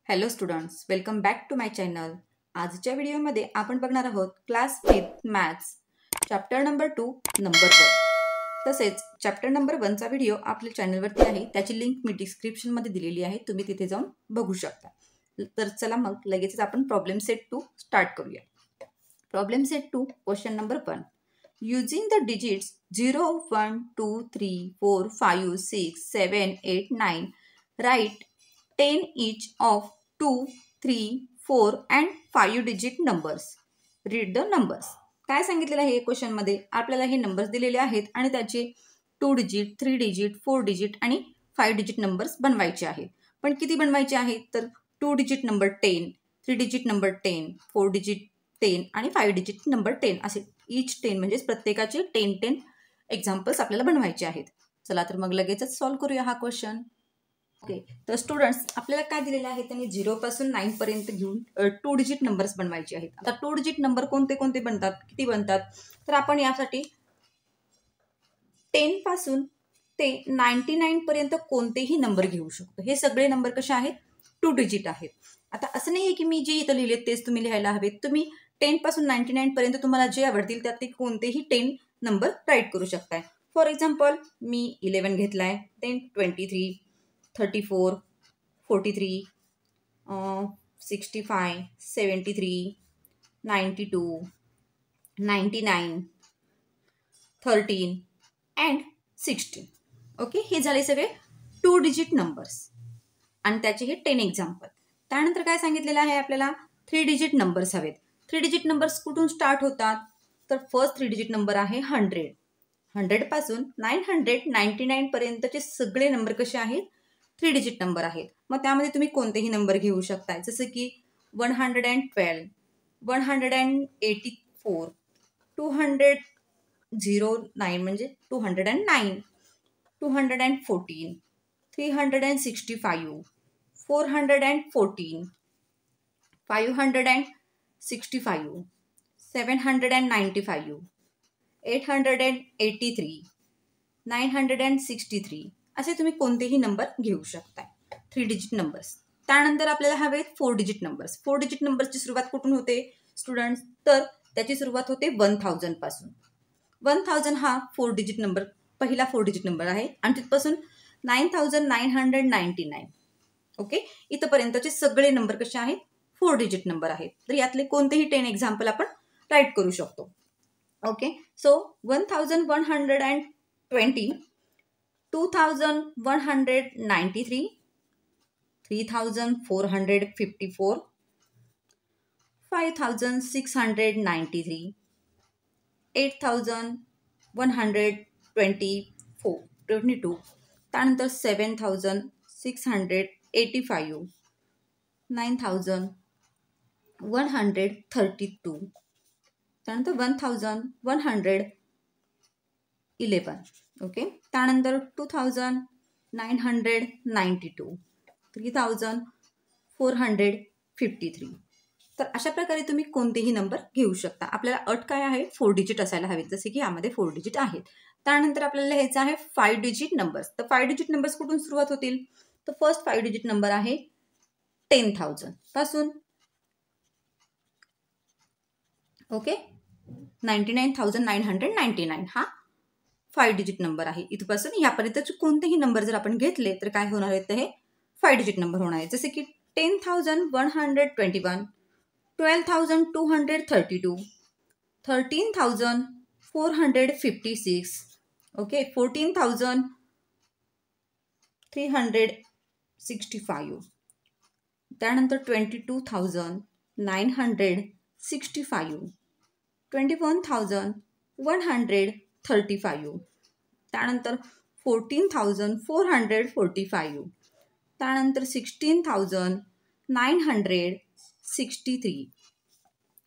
Hello students, welcome back to my channel. आजच्या व्हिडिओमध्ये आपण बघणार आहोत class 5th maths chapter number 2 number 1. तसेच चॅप्टर नंबर 1चा व्हिडिओ आपल्या चॅनलवरती आहे. त्याची लिंक मी डिस्क्रिप्शनमध्ये दिलेली आहे, तुम्ही तिथे जाऊन बघू शकता. तर चला मग लगेचच आपण प्रॉब्लेम सेट 2 स्टार्ट करूया. Problem set 2 question number 1. Using the digits 0, 1, 2, 3, 4, 5, 6, 7, 8, 9, write 10 each of 2, 3, 4 and 5 digit numbers. Read the numbers. काय सांगितलेलं आहे क्वेश्चनमध्ये? आपल्याला हे नंबर्स दिलेले आहेत आणि त्याचे 2 डिजिट, 3 डिजिट, 4 डिजिट आणि 5 डिजिट नंबर्स बनवायचे आहेत. पण किती बनवायचे आहेत? तर 2 digit number 10, 3 digit number 10, 4 digit 10 आणि 5 डिजिट नंबर 10 असे इच 10 म्हणजेच प्रत्येकाचे 10 एक्झाम्पल्स आपल्याला बनवायचे आहेत. चला तर मग लगेचच सॉल्व्ह करूया हा क्वेश्चन. ओके, तर स्टुडंट्स आपल्याला काय दिलेलं आहे? त्यांनी 0 पासून 9 पर्यंत घेऊन 2 डिजिट नंबर्स बनवायचे आहेत. आता 2 डिजिट नंबर कोणते कोणते बनतात, किती बनतात? तर आपण यासाठी 10 पासून ते 99 पर्यंत कोणतेही नंबर घेऊ शकतो. हे सगळे नंबर कसे आहेत? 2 डिजिट आहेत. आता असं नाही आहे की मी जे इथं लिहिले तेच तुम्ही लिहायला हवेत. तुम्ही 10 पासून 99 पर्यंत तुम्हाला जे आवडतील त्यात कोणतेही 10 नंबर राईट करू शकताय. फॉर एक्झाम्पल मी 11 घेतलाय, देन 23, 34, 43, 65, 73, 92, 99, 13 अँड 16. ओके, हे झाले सगळे 2 डिजिट नंबर्स आणि त्याचे हे 10 एक्झाम्पल. त्यानंतर काय सांगितलेलं आहे आपल्याला? 3 डिजिट नंबर्स हवेत. 3 डिजिट नंबर्स कुठून स्टार्ट होतात? तर फर्स्ट 3 डिजिट नंबर आहे 100. 100 पासून 999 पर्यंतचे सगळे नंबर कसे आहेत? 3 डिजिट नंबर आहेत. मग त्यामध्ये तुम्ही कोणतेही नंबर घेऊ शकताय, जसं की 112, 184, 209 म्हणजे 209, 214, 365, 414, 565, 795, 883, 963 असे तुम्ही कोणतेही नंबर घेऊ शकताय 3 डिजिट नंबर्स. त्यानंतर आपल्याला हवेत 4 डिजिट नंबर्स. 4 डिजिट नंबर्सची सुरुवात कुठून होते स्टुडंट्स? तर त्याची सुरुवात होते 1000 पासून. 1000 हा 4 डिजिट नंबर, पहिला 4 डिजिट नंबर आहे आणि तिथपासून 9999. ओके, इथपर्यंतचे सगळे नंबर कसे आहेत? 4 डिजिट नंबर आहेत. तर यातले कोणतेही 10 एक्झाम्पल आपण राईट करू शकतो. ओके, सो 1120, 2193, 3454, 5693, 8122, त्यानंतर 7685, 9132, त्यानंतर 1111. ओके, त्यानंतर 2992, 3453. तर अशा प्रकारे तुम्ही कोणतेही नंबर घेऊ शकता. आपल्याला अट काय आहे? 4 डिजिट असायला हवेत, जसे की यामध्ये 4 डिजिट आहेत. त्यानंतर आपल्याला लिहायचं आहे 5 डिजिट नंबर्स. तर 5 डिजिट नंबर्स कुठून सुरुवात होतील? तर फर्स्ट 5 डिजिट नंबर आहे 10,000 पासून. ओके, 99,999 हा 5 डिजिट नंबर आहे. इथपासून यापर्यंतचे कोणतेही नंबर जर आपण घेतले तर काय होणार आहेत? हे 5 डिजिट नंबर होणार आहे. जसे की 10,121, 12,232, 13,456, ओके, 14,365, त्यानंतर 22,965, 21,135, त्यानंतर 14,445, त्यानंतर 16,963,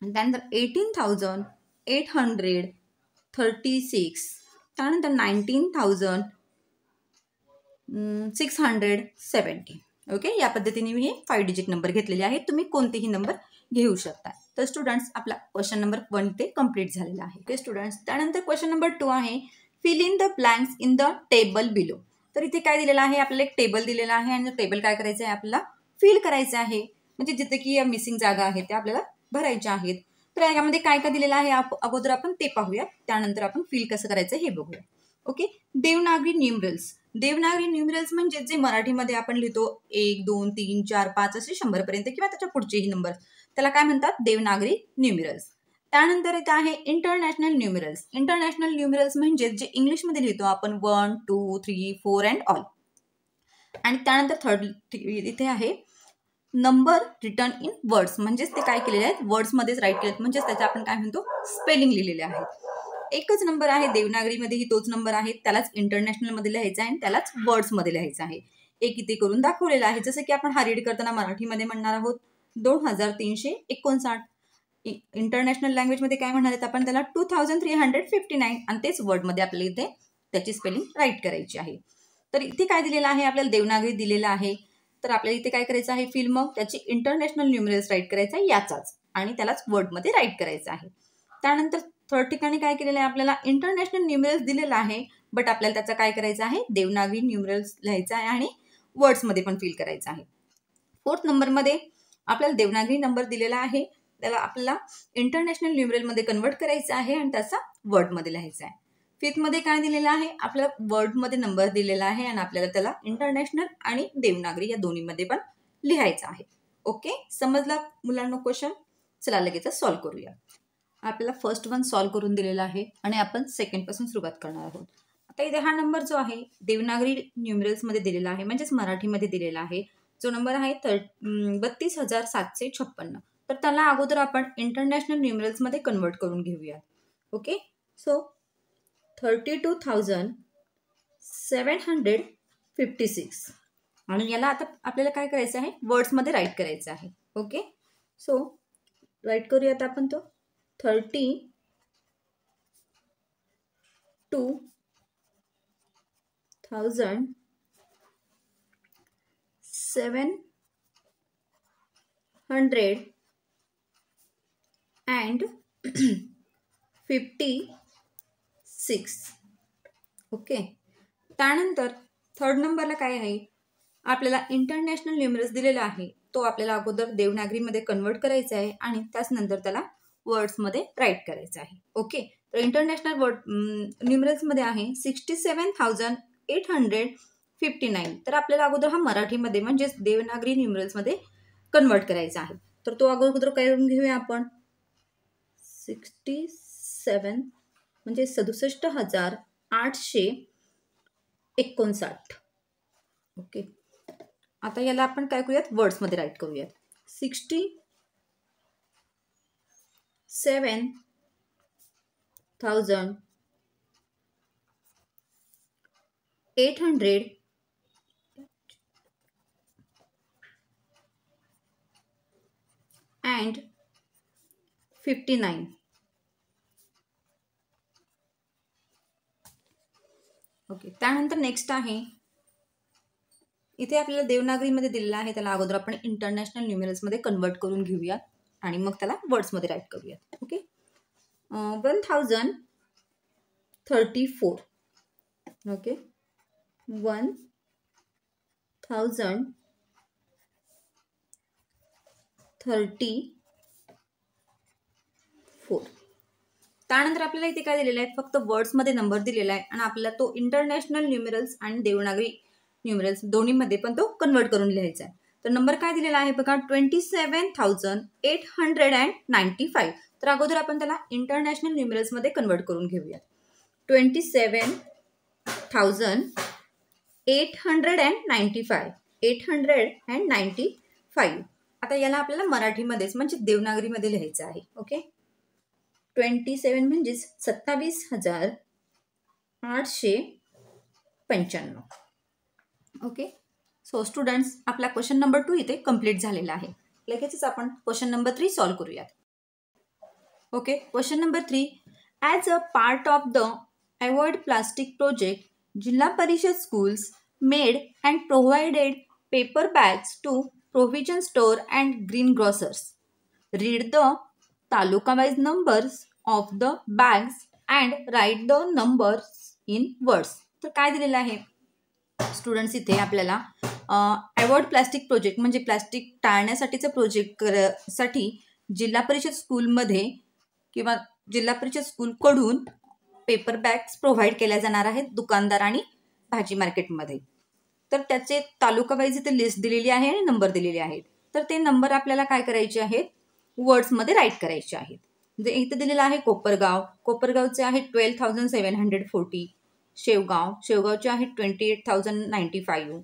त्यानंतर 18,836, त्यानंतर 19,670. ओके, या पद्धतीने मी हे 5 डिजिट नंबर घेतलेले आहेत. तुम्ही कोणतेही नंबर घेऊ शकता. तर स्टुडंट्स आपला क्वेश्चन नंबर 1 ते कंप्लीट झालेला आहे. ओके स्टुडंट्स, त्यानंतर क्वेश्चन नंबर 2 आहे fill in the blanks in the table below. तर इथे काय दिलेलं आहे? आपल्याला एक टेबल दिलेला आहे आणि टेबल काय करायचं आहे? आपल्याला फिल करायचं आहे, म्हणजे जिथे की मिसिंग जागा आहेत त्या आपल्याला भरायच्या आहेत. तर यामध्ये काय काय दिलेलं आहे अगोदर आपण ते पाहूया, त्यानंतर आपण फिल कसं करायचं हे बघूया. Okay. Devanagari numerals. Devanagari numerals म्हणजे जे मराठीमध्ये आपण लिहितो 1, 2, 3, 4, 5 असे 100 पर्यंत किंवा त्याच्या पुढचेही नंबर, त्याला काय म्हणतात देवनागरी न्यूमरल्स. त्यानंतर इथे आहे इंटरनॅशनल न्यूमरल्स. इंटरनॅशनल न्यूमरल्स म्हणजे जे इंग्लिशमध्ये लिहितो आपण 1, 2, 3, 4 अँड ऑल. आणि त्यानंतर थर्ड इथे आहे नंबर रिटर्न इन वर्ड्स, म्हणजेच ते काय केलेले आहेत वर्ड्समध्येच राईट केलेत, म्हणजेच त्याचे आपण काय म्हणतो स्पेलिंग लिहिलेले आहेत. एकच नंबर आहे देवनागरीमध्येही तोच नंबर आहे, त्यालाच इंटरनॅशनलमध्ये लिहायचा आहे आणि त्यालाच वर्ड्समध्ये लिहायचा आहे. एक इथे करून दाखवलेला आहे, जसं की आपण हा रीड करताना मराठीमध्ये म्हणणार आहोत 2359. इंटरनॅशनल लँग्वेजमध्ये काय म्हणणार आहेत आपण त्याला 2359 आणि तेच वर्डमध्ये आपल्याला इथे त्याची स्पेलिंग राईट करायची आहे. तर इथे काय दिलेलं आहे आपल्याला देवनागरी दिलेलं आहे, तर आपल्याला इथे काय करायचं आहे फिल मग त्याची इंटरनॅशनल न्यूमरल्स राईट करायचा आहे याचाच आणि त्यालाच वर्डमध्ये राईट करायचं आहे. त्यानंतर थर्ड ठिकाणी काय केलेलं आहे आपल्याला इंटरनॅशनल न्यूमरल्स दिलेलं आहे, बट आपल्याला त्याचं काय करायचं आहे देवनागरी न्यूमरल्स लिहायचं आहे आणि वर्ड्समध्ये पण फिल करायचं आहे. फोर्थ नंबरमध्ये आपल्याला देवनागरी नंबर दिलेला आहे, त्याला आपल्याला इंटरनॅशनल न्यूमरलमध्ये कन्वर्ट करायचं आहे आणि त्याचा वर्डमध्ये लिहायचा आहे. फिफ्थमध्ये काय दिलेलं आहे आपल्याला वर्डमध्ये नंबर दिलेला आहे आणि आपल्याला त्याला इंटरनॅशनल आणि देवनागरी या दोन्हीमध्ये पण लिहायचं आहे. ओके, समजला मुलांना क्वेश्चन? चला लगेच सॉल्व्ह करूया. आपल्याला फर्स्ट वन सॉल्व्ह करून दिलेला आहे आणि आपण सेकंड पासून सुरुवात करणार आहोत. आता इथे हा नंबर जो आहे देवनागरी न्यूमरल्समध्ये दिलेला आहे, म्हणजेच मराठीमध्ये दिलेला आहे. जो नंबर आहे 32,756. तर त्याला अगोदर आपण इंटरनॅशनल न्यूमरल्समध्ये कन्वर्ट करून घेऊया. ओके, सो 32,756 आणि याला आता आपल्याला काय करायचं आहे वर्ड्समध्ये राईट करायचं आहे. ओके, सो राईट करूया आता आपण तो 32,756. ओके, त्यानंतर थर्ड नंबरला काय आहे आपल्याला इंटरनॅशनल न्यूमरल्स दिलेला आहे, तो आपल्याला अगोदर देवनागरीमध्ये कन्वर्ट करायचा आहे आणि त्याच नंतर त्याला वर्ड्समध्ये राईट करायचं आहे. ओके, तर इंटरनॅशनल वर्ड न्यूमरल्समध्ये आहे 67,859. तर आपल्याला अगोदर हा मराठीमध्ये म्हणजेच देवनागरी न्यूमरल्समध्ये कन्वर्ट करायचा आहे. तर तो अगोदर करून घेऊया आपण 67 म्हणजे 67,859. ओके, आता याला आपण काय करूयात वर्ड्समध्ये राईट करूयात. 67,859. ओके, त्यानंतर नेक्स्ट आहे इथे आपल्याला देवनागरीमध्ये दिलेला आहे, त्याला अगोदर आपण इंटरनॅशनल न्यूमरल्समध्ये कन्वर्ट करून घेऊयात आणि मग त्याला वर्ड्समध्ये राईट करूयात. ओके, 1034. ओके, 1034. त्यानंतर आपल्याला इथे काय दिलेलं आहे फक्त वर्ड्समध्ये नंबर दिलेला आहे आणि आपल्याला तो इंटरनॅशनल न्यूमरल्स आणि देवनागरी न्यूमरल्स दोन्हीमध्ये पण तो कन्वर्ट करून लिहायचा आहे. तर नंबर काय दिलेला आहे बघा 27,895. तर अगोदर आपण त्याला इंटरनॅशनल न्यूमरल्समध्ये कन्वर्ट करून घेऊया. 27,895. आता याला आपल्याला मराठीमध्येच म्हणजे देवनागरीमध्ये लिहायचं आहे. ओके, 27 म्हणजेच 27,895. ओके, सो स्टुडंट्स आपला क्वेश्चन नंबर 2 इथे कंप्लीट झालेला आहे. लगेचच आपण क्वेश्चन नंबर 3 सॉल्व्ह करूयात. Okay, question number 3. As a part of the avoid plastic project, जिल्हा परिषद schools made and provided paper bags to provision store and greengrocers. Read the taluka-wise numbers of the bags and write the numbers in words. तर काय दिलेलं आहे students इथे आपल्याला avoid plastic project म्हणजे plastic टाळण्यासाठीचं project साठी जिल्हा परिषद स्कूलमध्ये किंवा जिल्हा परिषद स्कूलकडून पेपर बॅग्स प्रोव्हाइड केल्या जाणार आहेत दुकानदार आणि भाजी मार्केटमध्ये. तर त्याचे तालुका वाईज इथे लिस्ट दिलेली आहे आणि नंबर दिलेले आहेत. तर ते नंबर आपल्याला काय करायचे आहेत, वर्ड्समध्ये राईट करायचे आहेत. जे इथे दिलेलं आहे कोपरगाव, कोपरगावचे आहे 12,740. शेवगावचे आहे 28,095.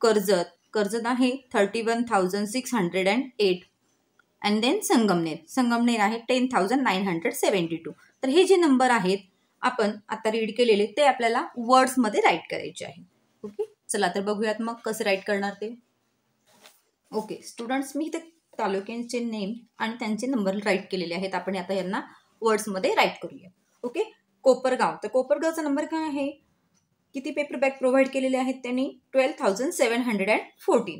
कर्जत आहे 31,608. अँड देन संगमनेर आहे 10,972. तर हे जे नंबर आहेत आपण आता रीड केलेले ते आपल्याला वर्ड्समध्ये राईट करायचे आहे. ओके, चला तर बघूयात मग कसं राईट करणार ते. ओके स्टुडंट्स, मी इथे तालुक्यांचे नेम आणि त्यांचे नंबर राईट केलेले आहेत. आपण आता यांना वर्ड्समध्ये राईट करूया. ओके, कोपरगाव, तर कोपरगावचा नंबर काय आहे, किती पेपर बॅग प्रोव्हाइड केलेले आहेत त्यांनी, 12,714.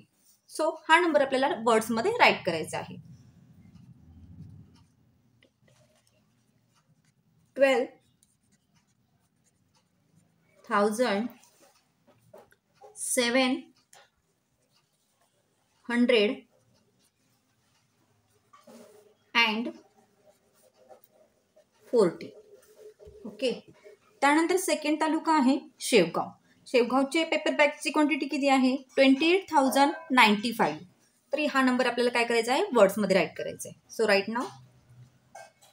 सो हा नंबर आपल्याला वर्ड्समध्ये राईट करायचा आहे. 12,740. ओके, त्यानंतर सेकंड तालुका आहे शेवगाव. शेवगावचे पेपर बॅगची क्वांटिटी किती आहे, 28,095. तर हा नंबर आपल्याला काय करायचा आहे, वर्ड्समध्ये राईट करायचा आहे. सो राईट नाव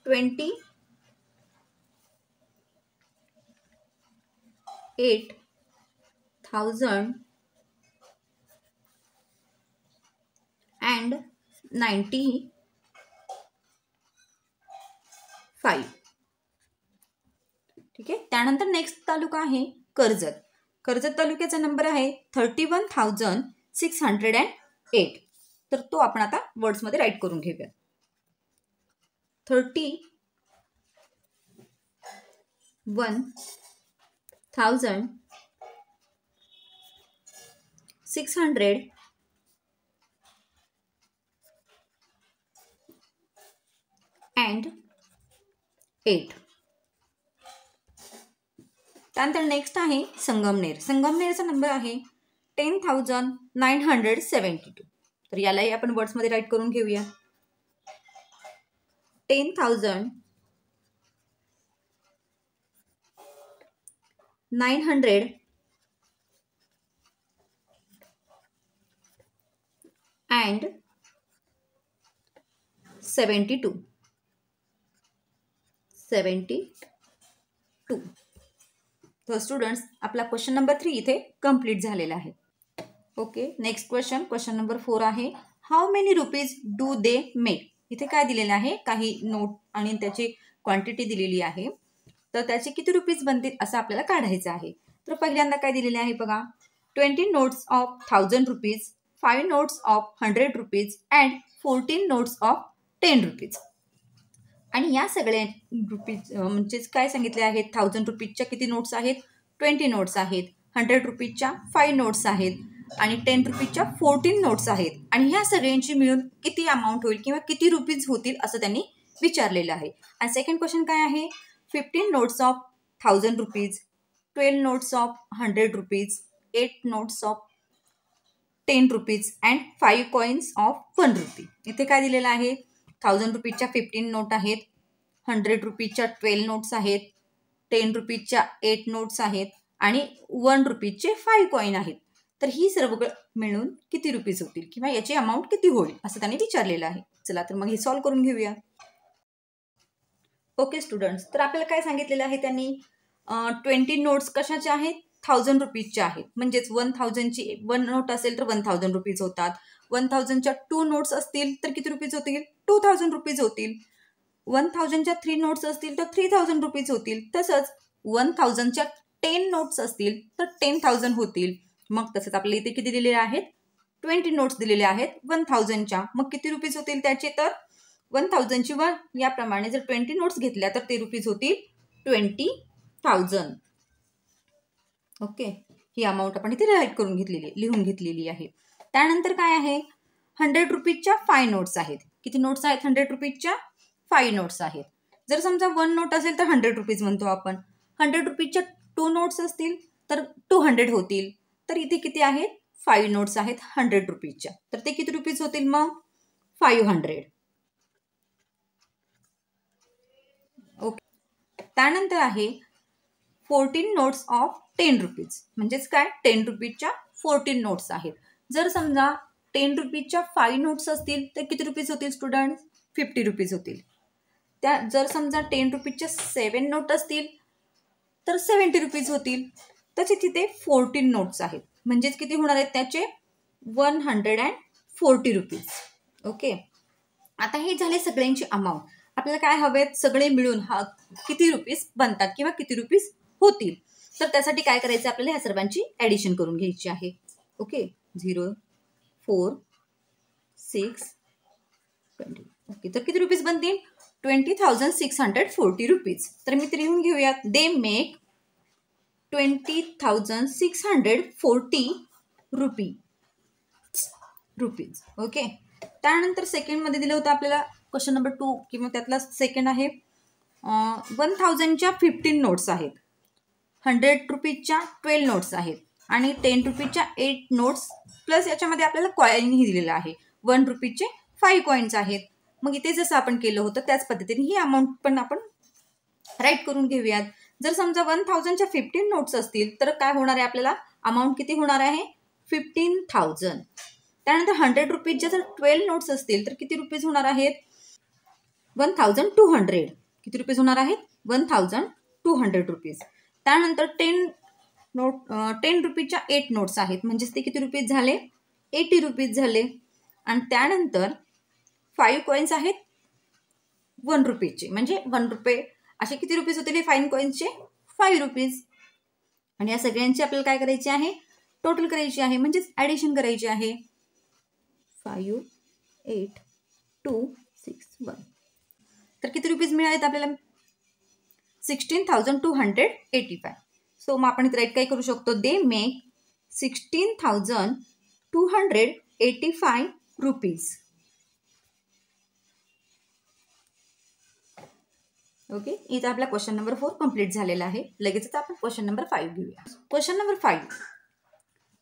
28,095. ठीक आहे, त्यानंतर नेक्स्ट तालुका आहे कर्जत तालुक्याचा नंबर आहे 31,608. तर तो आपण आता वर्ड्समध्ये राईट करून घेऊया. 31,608. त्यानंतर नेक्स्ट आहे संगमनेरचा नंबर आहे 10,972. तर यालाही आपण वर्ड्समध्ये राईट करून घेऊया. 10,972. तर स्टुडंट्स, आपला क्वेश्चन नंबर 3 इथे कंप्लीट झालेला आहे. ओके, नेक्स्ट क्वेश्चन नंबर 4 आहे, how many rupees do they make. इथे काय दिलेलं आहे, काही नोट आणि त्याची क्वांटिटी दिलेली आहे. तर त्याचे किती रुपीज बनतील असं आपल्याला काढायचं आहे. तर पहिल्यांदा काय दिलेले आहे बघा, 20 notes of 1,000 rupees, 5 notes of 100 rupees and 14 notes of 10 rupees. आणि या सगळ्या रुपीज म्हणजेच काय सांगितले आहेत, 1,000 रुपीजच्या किती नोट्स आहेत, 20 नोट्स आहेत, 100 रुपीजच्या 5 नोट्स आहेत आणि 10 रुपीजच्या 14 नोट्स आहेत. आणि ह्या सगळ्यांची मिळून किती अमाऊंट होईल किंवा किती रुपीज होतील असं त्यांनी विचारलेलं आहे. आणि सेकंड क्वेश्चन काय आहे, 15 notes of 1,000 rupees, 12 notes of 100 rupees, 8 notes of 10 rupees and 5 coins of 1 RuPay. इथे काय दिलेलं आहे, 1,000 रुपीजच्या 15 नोट आहेत, 100 रुपीजच्या 12 नोट्स आहेत, 10 रुपीजच्या 8 नोट्स आहेत आणि 1 रुपीजचे 5 कॉइन आहेत. तर ही सर्व मिळून किती रुपीज होतील किंवा याची अमाऊंट किती होईल असं त्यांनी विचारलेलं आहे. चला तर मग हे सॉल्व्ह करून घेऊया. ओके स्टुडंट्स, तर आपल्याला काय सांगितलेलं आहे त्यांनी, 20 नोट्स कशाच्या आहेत, 1,000 रुपीजच्या आहेत. म्हणजेच 1,000ची 1 नोट असेल तर 1,000 रुपीज होतात. 1,000च्या 2 नोट्स असतील तर किती रुपीज होतील, 2,000 रुपीज होतील. 1,000च्या 3 नोट्स असतील तर 3,000 रुपीज होतील. तसंच 1,000च्या 10 नोट्स असतील तर 10,000 होतील. मग तसंच आपल्याला इथे किती दिलेले आहेत, 20 नोट्स दिलेले आहेत 1,000च्या. मग किती रुपीज होतील त्याचे, तर 1,000ची 1 याप्रमाणे जर 20 नोट्स घेतल्या तर ते रुपीज होतील 20,000. ओके, ही अमाऊंट आपण इथे लिहून घेतलेली आहे. त्यानंतर काय आहे, 100 रुपीजच्या 5 नोट्स आहेत. किती नोट्स आहेत, 100 रुपीजच्या 5 नोट्स आहेत. जर समजा 1 नोट असेल तर 100 रुपीज म्हणतो आपण. 100 रुपीजच्या 2 नोट्स असतील तर 200 होतील. तर इथे किती आहेत, 5 नोट्स आहेत 100 रुपीजच्या, तर ते किती रुपीज होतील मग 500. ओके. त्यानंतर आहे 14 नोट्स ऑफ 10 रुपीज, म्हणजेच काय 10 रुपीजच्या 14 नोट्स आहेत. जर समजा 10 रुपीजच्या 5 नोट्स असतील तर किती रुपीज होतील स्टुडंट 50 रुपीज होतील. त्या जर समजा 10 रुपीजच्या 7 नोट असतील तर 70 रुपीज होतील. तसे तिथे 14 नोट्स आहेत, म्हणजेच किती होणार आहेत त्याचे 140 रुपीज. ओके. आता हे झाले सगळ्यांची अमाऊंट. आपल्याला काय हवेत सगळे मिळून हा किती रुपीज बनतात किंवा किती रुपीज होतील. तर त्यासाठी काय करायचं आपल्याला ह्या सर्वांची ॲडिशन करून घ्यायची आहे. ओके. 0, 4, 6, 20. ओके. तर किती रुपीज बनतील 20,640 रुपीज. तर मी ते लिहून घेऊयात. They make 20,640 rupees. ओके. त्यानंतर सेकंडमध्ये दिलं होतं आपल्याला क्वेश्चन नंबर 2 किंवा त्यातला सेकंड आहे 1000च्या 15 नोट्स आहेत, 100 रुपीजच्या 12 नोट्स आहेत आणि 10 रुपीजच्या 8 नोट्स प्लस याच्यामध्ये आपल्याला कॉईनही दिलेला आहे. 1 रुपीजचे 5 कॉईन्स आहेत. मग इथे जसं आपण केलं होतं त्याच पद्धतीने ही अमाऊंट पण आपण राईट करून घेऊयात. जर समजा 1000च्या 15 नोट्स असतील तर काय होणार आहे आपल्याला अमाऊंट किती होणार आहे 15,000. त्यानंतर 100 रुपीजच्या जर 12 नोट्स असतील तर किती रुपीज होणार आहेत 1,200. किती रुपीज होणार आहेत 1,200 रुपीज. त्यानंतर 10 रुपीजच्या 8 नोट्स आहेत, म्हणजेच ते किती रुपीज झाले 80 रुपीज झाले. आणि त्यानंतर 5 कॉईन्स आहेत 1 रुपीजचे, म्हणजे 1 रुपये असे किती रुपीज होतील 5 कॉईन्सचे 5 रुपीज. आणि या सगळ्यांची आपल्याला काय करायची आहे टोटल करायची आहे, म्हणजेच ॲडिशन करायची आहे. 5, 8, 2, 6, 1. तर किती रुपीज मिळालेत आपल्याला 16,285. सो मग आपण इथे राईट काय करू शकतो दे मेक 16,285 रुपीज. ओके. इथं आपला क्वेश्चन नंबर 4 कंप्लीट झालेला आहे. लगेचच आपण क्वेश्चन नंबर 5 घेऊया. Question number 5.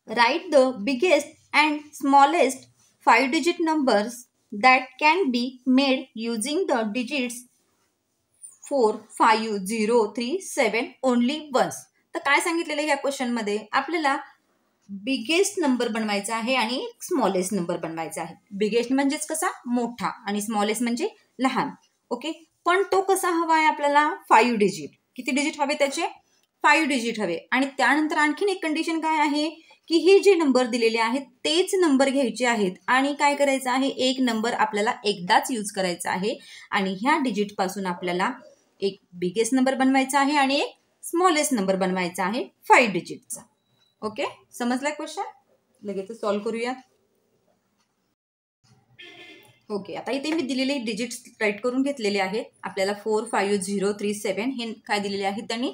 Write the biggest and smallest 5 digit numbers that can be made using the digits 4, 5, 0, 3, 7 only once. तर काय सांगितलेलं आहे या क्वेश्चनमध्ये आपल्याला बिगेस्ट नंबर बनवायचा आहे आणि स्मॉलेस्ट नंबर बनवायचा आहे. बिगेस्ट म्हणजेच कसा मोठा आणि स्मॉलेस्ट म्हणजे लहान. ओके. पण तो कसा हवा आहे आपल्याला 5 डिजिट. किती डिजिट हवे त्याचे 5 डिजिट हवे. आणि त्यानंतर आणखीन एक कंडिशन काय आहे की हे जे नंबर दिलेले आहेत तेच नंबर घ्यायचे आहेत आणि काय करायचं आहे एक नंबर आपल्याला एकदाच यूज करायचा आहे आणि ह्या डिजिटपासून आपल्याला एक बिगेस्ट नंबर बनवायचा आहे आणि एक स्मॉलेस्ट नंबर बनवायचा आहे 5 डिजिटचा. ओके. समजला क्वेश्चन. लगेच सॉल्व्ह करूयात. ओके. आता इथे मी दिलेले डिजिट्स राईट करून घेतलेले आहेत. आपल्याला 4, 5, 0, 3, 7 हे काय दिलेले आहेत त्यांनी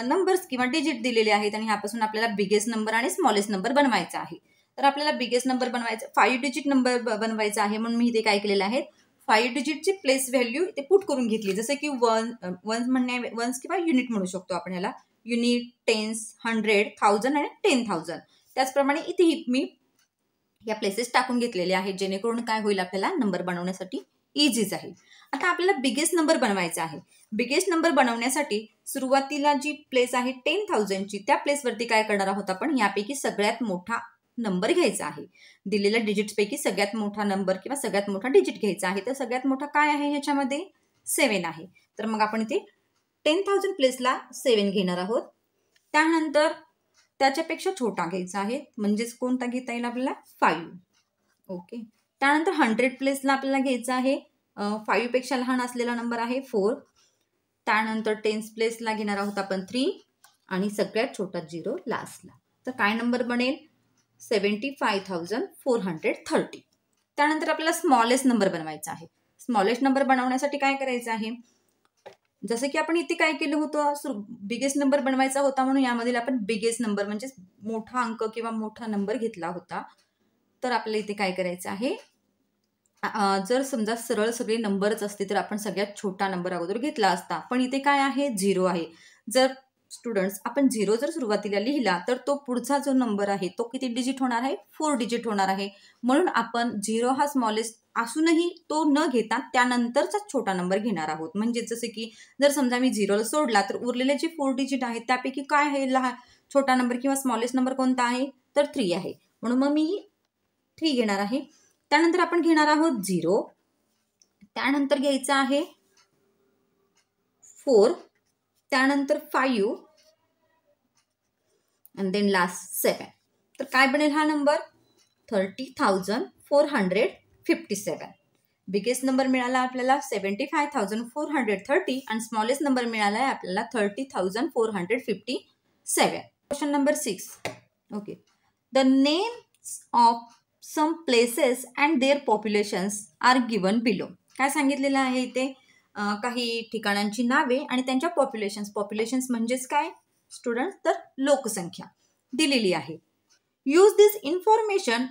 नंबर्स किंवा डिजिट दिलेले आहेत आणि ह्यापासून आपल्याला बिगेस्ट नंबर आणि स्मॉलेस्ट नंबर बनवायचा आहे. तर आपल्याला बिगेस्ट नंबर बनवायचा 5 डिजिट नंबर बनवायचा आहे म्हणून मी इथे काय केलेलं आहे 5 डिजिटची प्लेस व्हॅल्यू इथे पुट करून घेतली. जसं की वन्स किंवा युनिट म्हणू शकतो आपण याला. युनिट, टेन्स, 100, 1000 आणि 10,000. त्याचप्रमाणे इथेही मी या प्लेसेस टाकून घेतलेले आहेत जेणेकरून काय होईल आपल्याला नंबर बनवण्यासाठी इझी जाईल. आता आपल्याला बिगेस्ट नंबर बनवायचा आहे. बिगेस्ट नंबर बनवण्यासाठी सुरुवातीला जी प्लेस आहे 10,000ची त्या प्लेसवरती काय करणार आहोत आपण यापैकी सगळ्यात मोठा नंबर घ्यायचा आहे. दिलेल्या डिजिट्सपैकी सगळ्यात मोठा नंबर किंवा सगळ्यात मोठा डिजिट घ्यायचा आहे. तर सगळ्यात मोठा काय आहे ह्याच्यामध्ये 7 आहे. तर मग आपण इथे 10,000 प्लेसला 7 घेणार आहोत. त्यानंतर त्याच्यापेक्षा छोटा घ्यायचा आहे म्हणजेच कोणता घेता येईल आपल्याला 5. ओके. त्यानंतर 100 प्लेसला आपल्याला घ्यायचा आहे 5 पेक्षा लहान असलेला नंबर आहे 4. त्यानंतर 10 प्लेसला घेणार आहोत आपण 3 आणि सगळ्यात छोटा 0 लास्टला. तर काय नंबर बनेल 75,430. त्यानंतर आपल्याला स्मॉलेस्ट नंबर बनवायचा आहे. स्मॉलेस्ट नंबर बनवण्यासाठी काय करायचं आहे जसं की आपण इथे काय केलं होतं बिगेस्ट नंबर बनवायचा होता म्हणून यामध्ये आपण बिगेस्ट नंबर म्हणजे मोठा अंक किंवा मोठा नंबर घेतला होता. तर आपल्याला इथे काय करायचं आहे जर समजा सरळ सगळे नंबरच असते तर आपण सगळ्यात छोटा नंबर अगोदर घेतला असता. पण इथे काय आहे 0 आहे. जर स्टुडंट्स आपण 0 जर सुरुवातीला लिहिला तर तो पुढचा जो नंबर आहे तो किती डिजिट होणार आहे? 4 डिजिट होणार आहे. म्हणून आपण 0 हा स्मॉलेस्ट असूनही तो न घेता त्यानंतरचा छोटा नंबर घेणार आहोत. म्हणजे जसे की जर समजा मी 0 सोडला तर उरलेले जे 4 डिजिट आहेत त्यापैकी काय आहे लहान छोटा नंबर किंवा स्मॉलेस्ट नंबर कोणता आहे? तर 3 आहे. म्हणून मग मी 3 घेणार आहे. त्यानंतर आपण घेणार आहोत 0, त्यानंतर घ्यायचं आहे 4, त्यानंतर 5 and then last 7. तर काय बनेल हा नंबर? 30,457. बिगेस्ट नंबर मिळाला आपल्याला 75,430 आणि स्मॉलेस्ट नंबर मिळाला आहे आपल्याला 30,457. Question number 6. Okay. The names of some places and their populations are given below. काय सांगितलेलं आहे इथे? काही ठिकाणांची नावे आणि त्यांच्या पॉप्युलेशन्स म्हणजेच काय स्टुडंट? तर लोकसंख्या दिलेली आहे. Use this information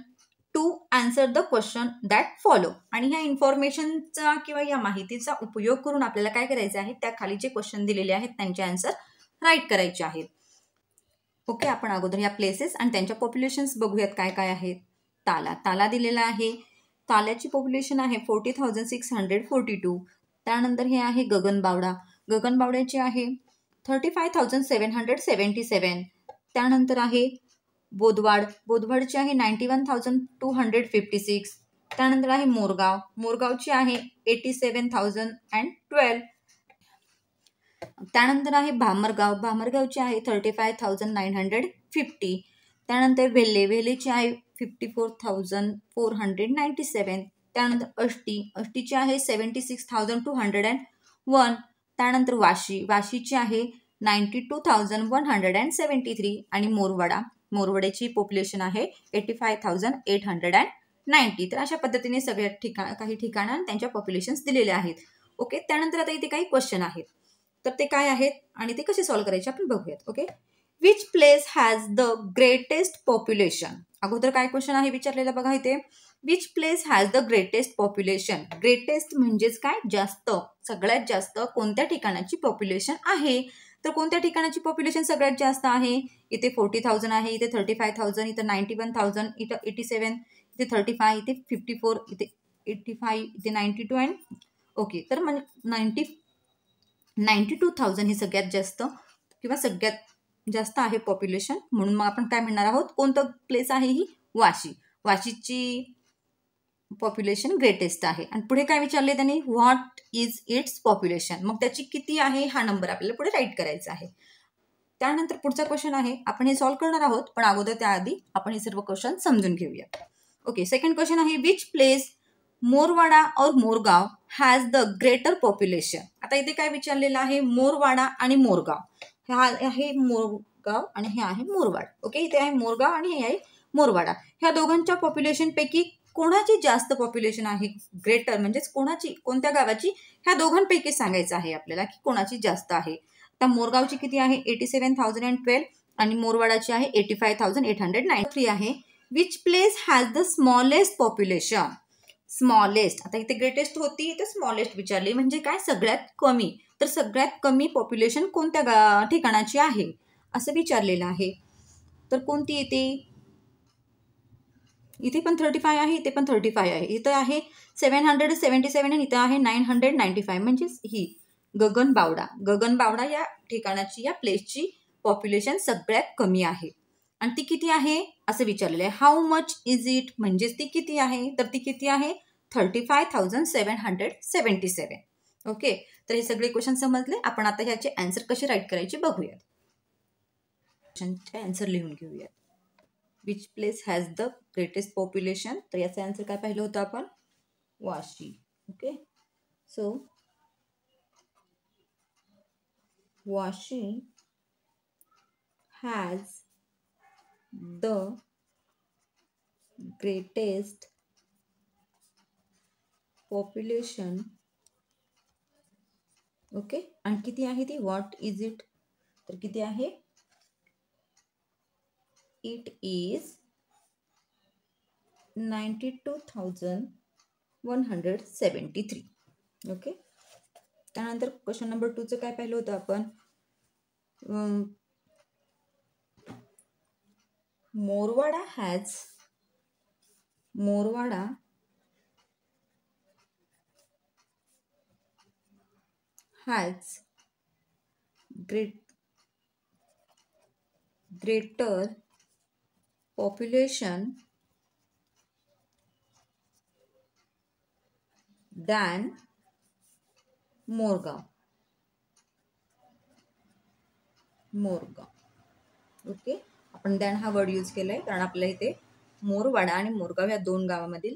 to answer the question that follow. आणि ह्या इन्फॉर्मेशनचा किंवा या माहितीचा उपयोग करून आपल्याला काय करायचं आहे? त्या खाली जे क्वेश्चन दिलेले आहेत त्यांचे आन्सर राईट करायचे आहेत. ओके. आपण अगोदर या प्लेसेस आणि त्यांच्या पॉप्युलेशन्स बघूयात काय काय आहेत. ताला दिलेला आहे. ताल्याची पॉप्युलेशन आहे 40,642. त्यानंतर हे आहे गगनबावड्याची आहे 35,777. त्यानंतर आहे बोदवाडची आहे 91,256. त्यानंतर आहे मोरगावची आहे 87,012. त्यानंतर आहे भामरगावची आहे 35,950. त्यानंतर वेल्हेची आहे 54,497. त्यानंतर अष्टीची आहे 76,201. त्यानंतर वाशीची आहे 92,173. आणि मोरवड्याची पॉप्युलेशन आहे 85,890. तर अशा पद्धतीने सगळ्या काही ठिकाणं त्यांच्या पॉप्युलेशन्स दिलेल्या आहेत. ओके. त्यानंतर आता इथे काही क्वेश्चन आहेत तर ते काय आहेत आणि ते कसे सॉल्व्ह करायचे आपण बघूयात. Okay. Which place has the greatest population. अगोदर काय क्वेश्चन आहे विचारलेला बघा इथे. Which place has the greatest population. Greatest म्हणजेच काय? जास्त, सगळ्यात जास्त कोणत्या ठिकाणाची पॉप्युलेशन आहे. तर कोणत्या ठिकाणाची पॉप्युलेशन सगळ्यात जास्त आहे? इथे 40,000 आहे, इथे 35,000, इथे 91,000, इथे 87, इथे 35, इथे 54, इथे 85, इथे 92 अँड ओके. तर म्हणजे 92,000 ही सगळ्यात जास्त किंवा सगळ्यात जास्त आहे पॉप्युलेशन. म्हणून मग आपण काय म्हणणार आहोत? कोणतं प्लेस आहे ही? वाशीची पॉप्युलेशन ग्रेटेस्ट आहे. आणि पुढे काय विचारले त्यांनी? What is it's population. मग त्याची किती आहे हा नंबर आपल्याला पुढे राईट करायचा आहे. त्यानंतर पुढचा क्वेश्चन आहे आपण हे सॉल्व्ह करणार आहोत पण अगोदर त्याआधी आपण हे सर्व क्वेश्चन समजून घेऊया. ओके. सेकंड क्वेश्चन आहे विच प्लेस मोरवाडा और Morgaon has the greater population. आता इथे काय विचारलेलं आहे? मोरवाडा आणि मोरगाव. हा आहे मोरगाव आणि हे आहे मोरवाड. ओके. इथे आहे मोरगाव आणि हे आहे मोरवाडा. ह्या दोघांच्या पॉप्युलेशन पैकी कोणाची जास्त पॉप्युलेशन आहे? ग्रेटर म्हणजेच कोणत्या गावाची? ह्या दोघांपैकी सांगायचं आहे आपल्याला की कोणाची जास्त आहे. आता मोरगावची किती आहे? 87,012 आणि मोरवाडाची आहे 85,893 आहे. Which place has the smallest population. Smallest. आता इथे ग्रेटेस्ट होती तर स्मॉलेस्ट विचारली म्हणजे काय? सगळ्यात कमी. तर सगळ्यात कमी पॉप्युलेशन कोणत्या ठिकाणाची आहे असं विचारलेलं आहे. तर कोणती येते? इथे पण 35 आहे, इथे पण 35 आहे. इथं आहे 777 आणि इथं आहे 995 म्हणजेच ही गगनबावडा या ठिकाणाची या प्लेसची पॉप्युलेशन सगळ्यात कमी आहे. आणि ती किती आहे असं विचारलेलं आहे. हाऊ मच इज इट म्हणजेच ती किती आहे? तर ती किती आहे? 35,777. ओके. तर हे सगळे क्वेश्चन समजले. आपण आता ह्याचे आन्सर कसे राईट करायचे बघूयात. क्वेश्चनचे आन्सर लिहून घेऊयात. Which place has the greatest population. तर याचं आन्सर काय पाहिलं होतं आपण? Vashi. Okay. So Vashi has the greatest population. Okay. आणि किती आहे ती? What is it. तर किती आहे? It is 92,173. ओके. त्यानंतर क्वेश्चन नंबर 2चं काय पाहिलं होतं आपण? मोरवाडा has greater population than Morgaon. Okay, आपण दॅन हा वर्ड यूज केलाय कारण आपल्याला इथे मोरवाडा आणि मोरगाव या दोन गावामधील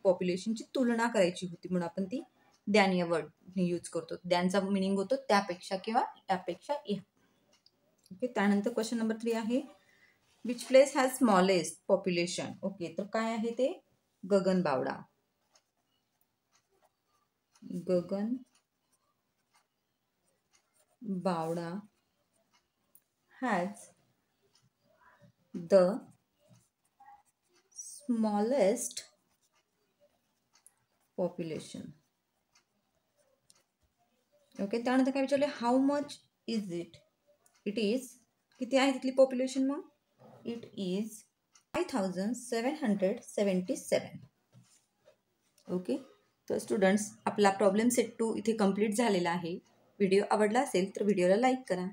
पॉप्युलेशनची तुलना करायची होती, म्हणून आपण ती दॅन या वर्ड यूज करतो. दॅनचा मिनिंग होतो त्यापेक्षा किंवा यापेक्षा या. ओके, त्यानंतर क्वेश्चन नंबर 3 आहे which place has smallest population. Okay, तर काय आहे ते Gaganbawada. Gaganbawada has the smallest population. Okay, त्यानंतर काय विचारले how much is it. It is किती आहे तिथली पॉप्युलेशन मग. It is 5777. ओके, तर स्टुडंट्स आपला प्रॉब्लेम सेट 2 इथे कंप्लीट झालेला आहे. व्हिडिओ आवडला असेल तर व्हिडिओला लाईक करा.